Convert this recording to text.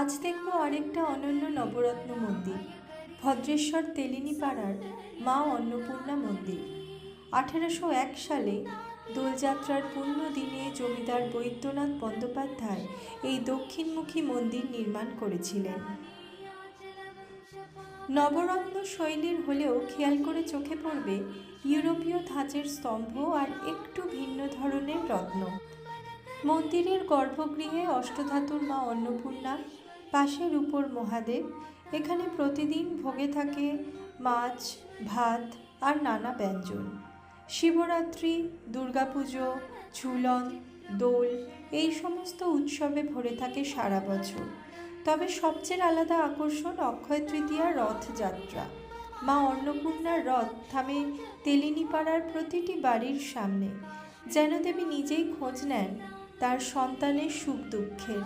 আজ দেখব আরেকটা অনন্য নবরত্ন মন্দির, ভদ্রেশ্বর তেলিনীপাড়ার মা অন্নপূর্ণা মন্দির। 1801 সালে দোলযাত্রার পূর্ণ দিনে জমিদার বৈদ্যনাথ বন্দ্যোপাধ্যায় এই দক্ষিণমুখী মন্দির নির্মাণ করেছিলেন। নবরত্ন শৈলীর হলেও খেয়াল করে চোখে পড়বে ইউরোপীয় ধাঁচের স্তম্ভ আর একটু ভিন্ন ধরনের রত্ন। মন্দিরের গর্ভগৃহে অষ্টধাতুর মা অন্নপূর্ণা, পাশে রূপোর মহাদেব। এখানে প্রতিদিন ভোগে থাকে মাছ, ভাত আর নানা ব্যঞ্জন। শিবরাত্রি, দুর্গাপুজো, ঝুলন, দোল এই সমস্ত উৎসবে ভরে থাকে সারা বছর। তবে সবচেয়ে আলাদা আকর্ষণ অক্ষয় তৃতীয়ার রথযাত্রা। মা অন্নপূর্ণার রথ থামে তেলিনীপাড়ার প্রতিটি বাড়ির সামনে, যেন দেবী নিজেই খোঁজ নেন তার সন্তানের সুখ দুঃখের।